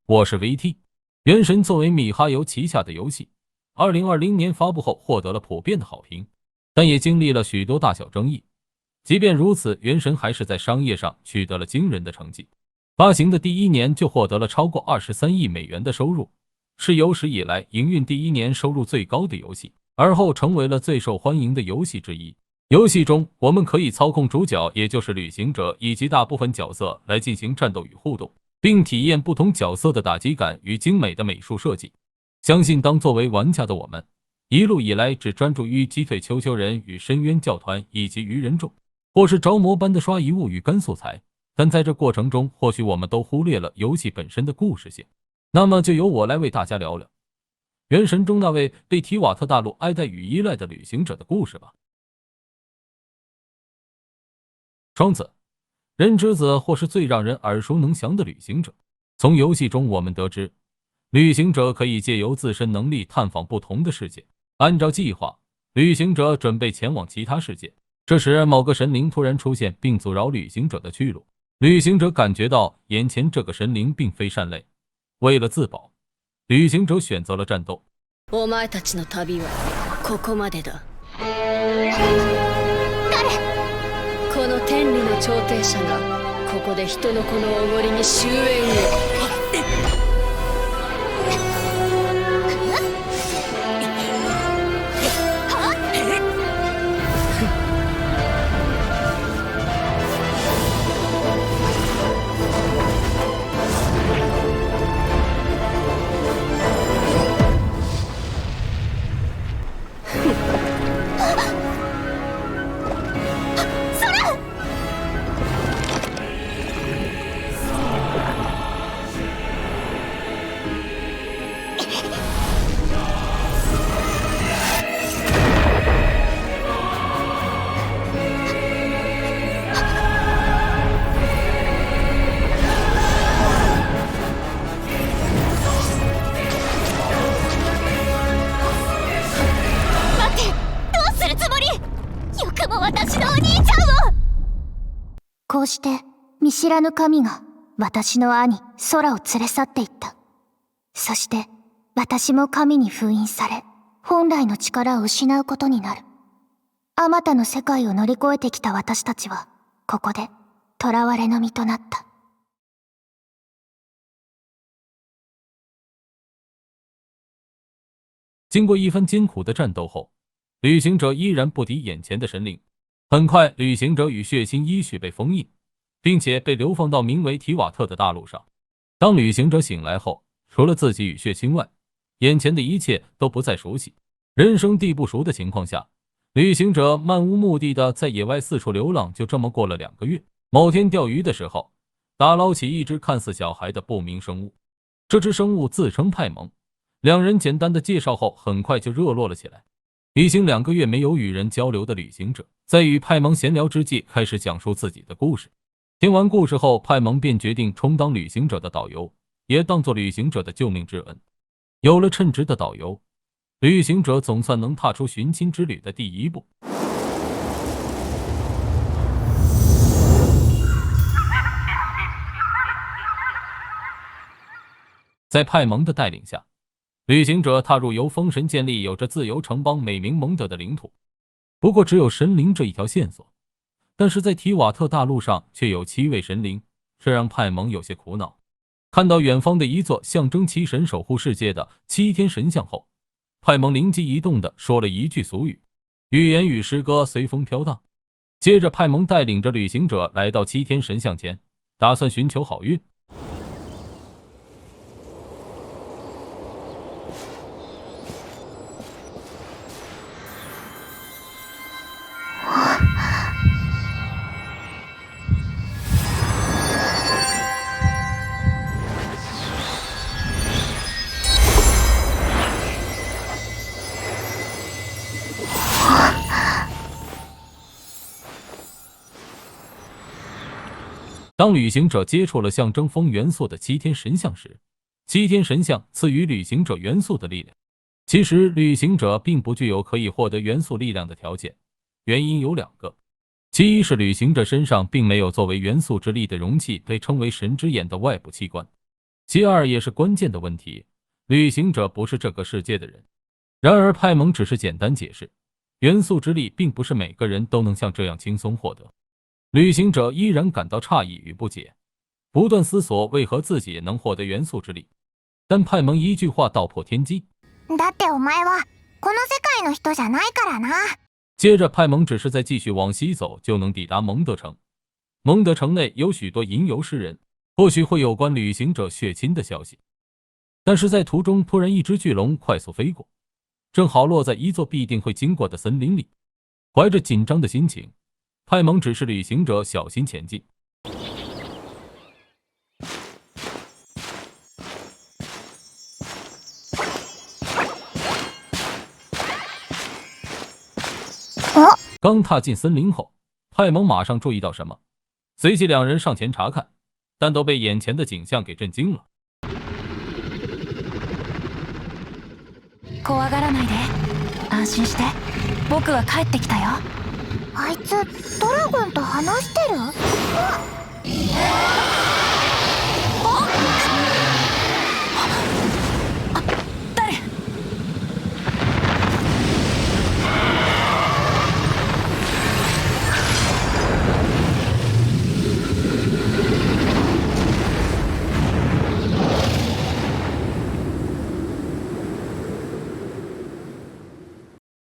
我是 VT。原神作为米哈游旗下的游戏，2020年发布后获得了普遍的好评，但也经历了许多大小争议。即便如此，原神还是在商业上取得了惊人的成绩。发行的第一年就获得了超过23亿美元的收入，是有史以来营运第一年收入最高的游戏，而后成为了最受欢迎的游戏之一。游戏中，我们可以操控主角，也就是旅行者以及大部分角色来进行战斗与互动，并体验不同角色的打击感与精美的美术设计。相信当作为玩家的我们，一路以来只专注于击退丘丘人与深渊教团以及鱼人众，或是着魔般的刷遗物与干素材，但在这过程中，或许我们都忽略了游戏本身的故事性。那么就由我来为大家聊聊原神中那位被提瓦特大陆爱戴与依赖的旅行者的故事吧。双子、人之子或是最让人耳熟能详的旅行者。从游戏中我们得知，旅行者可以借由自身能力探访不同的世界。按照计划，旅行者准备前往其他世界，这时某个神灵突然出现并阻扰旅行者的去路。旅行者感觉到眼前这个神灵并非善类，为了自保，旅行者选择了战斗。お前たちの旅はここまでだ。この天理の調停者がここで人の子のおごりに終焉を。こうして見知らぬ神が私の兄空を連れ去っていった。そして私も神に封印され、本来の力を失うことになる。あまたの世界を乗り越えてきた私たちはここで囚われの身となった。经过一番艰苦的战斗后，旅行者依然不敌眼前的神灵。很快，旅行者与血清依序被封印，并且被流放到名为提瓦特的大陆上。当旅行者醒来后，除了自己与血清外，眼前的一切都不再熟悉。人生地不熟的情况下，旅行者漫无目的的在野外四处流浪，就这么过了2个月。某天钓鱼的时候，打捞起一只看似小孩的不明生物。这只生物自称派蒙，两人简单的介绍后，很快就热络了起来。已经2个月没有与人交流的旅行者，在与派蒙闲聊之际，开始讲述自己的故事。听完故事后，派蒙便决定充当旅行者的导游，也当作旅行者的救命之恩。有了称职的导游，旅行者总算能踏出寻亲之旅的第一步。在派蒙的带领下，旅行者踏入由风神建立、有着自由城邦美名蒙德的领土。不过只有神灵这一条线索，但是在提瓦特大陆上却有7位神灵，这让派蒙有些苦恼。看到远方的一座象征7神守护世界的7天神像后，派蒙灵机一动地说了一句俗语，语言与诗歌随风飘荡。接着派蒙带领着旅行者来到7天神像前，打算寻求好运。当旅行者接触了象征风元素的7天神像时，7天神像赐予旅行者元素的力量。其实旅行者并不具有可以获得元素力量的条件，原因有2个。其一是旅行者身上并没有作为元素之力的容器，被称为神之眼的外部器官。其二也是关键的问题，旅行者不是这个世界的人。然而派蒙只是简单解释，元素之力并不是每个人都能像这样轻松获得。旅行者依然感到诧异与不解，不断思索为何自己也能获得元素之力。但派蒙一句话道破天机，だってお前はこの世界の人じゃないからな。接着派蒙只是再继续往西走就能抵达蒙德城。蒙德城内有许多吟游诗人，或许会有关旅行者血亲的消息。但是在途中突然一只巨龙快速飞过，正好落在一座必定会经过的森林里。怀着紧张的心情，派蒙指示旅行者小心前进。刚踏进森林后，派蒙马上注意到什么，随即两人上前查看，但都被眼前的景象给震惊了。怖がらないで、安心して。僕が帰ってきたよ。あいつドラゴンと話してる？誰？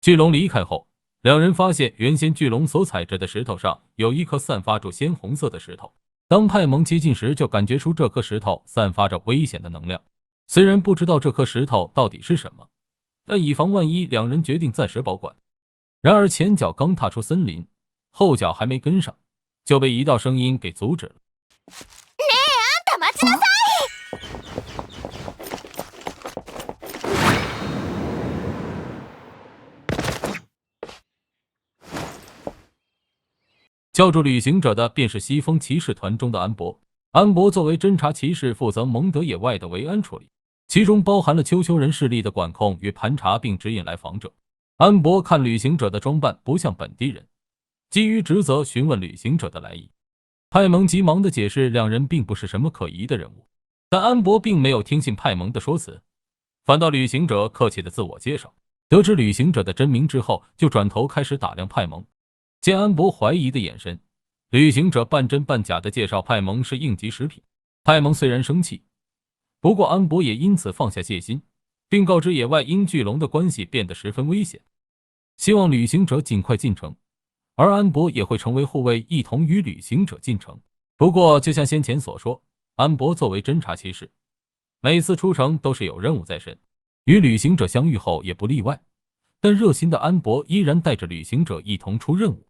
巨龙离开后，两人发现原先巨龙所踩着的石头上有一颗散发出鲜红色的石头。当派蒙接近时，就感觉出这颗石头散发着危险的能量。虽然不知道这颗石头到底是什么，但以防万一，两人决定暂时保管。然而前脚刚踏出森林，后脚还没跟上，就被一道声音给阻止了。あんた待ちなさい！叫住旅行者的便是西风骑士团中的安博。安博作为侦察骑士，负责蒙德野外的维安处理，其中包含了丘丘人势力的管控与盘查，并指引来访者。安博看旅行者的装扮不像本地人，基于职责询问旅行者的来意。派蒙急忙地解释两人并不是什么可疑的人物，但安博并没有听信派蒙的说辞，反倒旅行者客气的自我介绍。得知旅行者的真名之后，就转头开始打量派蒙。见安博怀疑的眼神，旅行者半真半假的介绍派蒙是应急食品。派蒙虽然生气，不过安博也因此放下戒心，并告知野外因巨龙的关系变得十分危险，希望旅行者尽快进城，而安博也会成为护卫，一同与旅行者进城。不过就像先前所说，安博作为侦察骑士，每次出城都是有任务在身，与旅行者相遇后也不例外。但热心的安博依然带着旅行者一同出任务。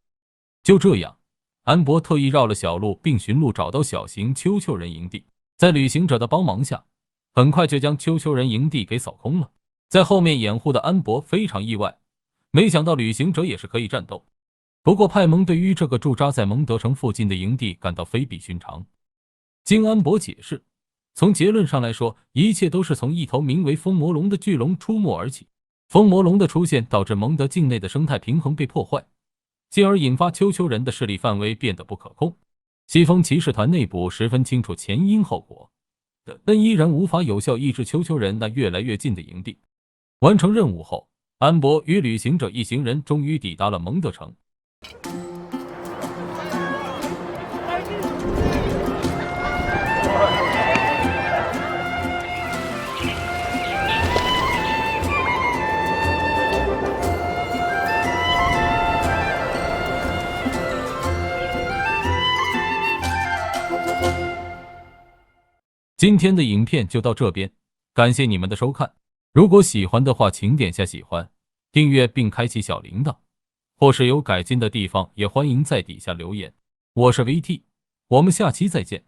就这样，安博特意绕了小路，并寻路找到小型丘丘人营地。在旅行者的帮忙下，很快就将丘丘人营地给扫空了。在后面掩护的安博非常意外，没想到旅行者也是可以战斗。不过派蒙对于这个驻扎在蒙德城附近的营地感到非比寻常。经安博解释，从结论上来说，一切都是从一头名为风魔龙的巨龙出没而起。风魔龙的出现导致蒙德境内的生态平衡被破坏，进而引发丘丘人的势力范围变得不可控。西风骑士团内部十分清楚前因后果，但依然无法有效抑制丘丘人那越来越近的营地。完成任务后，安博与旅行者一行人终于抵达了蒙德城。今天的影片就到这边，感谢你们的收看。如果喜欢的话，请点下喜欢、订阅并开启小铃铛，或是有改进的地方，也欢迎在底下留言。我是 VT，我们下期再见。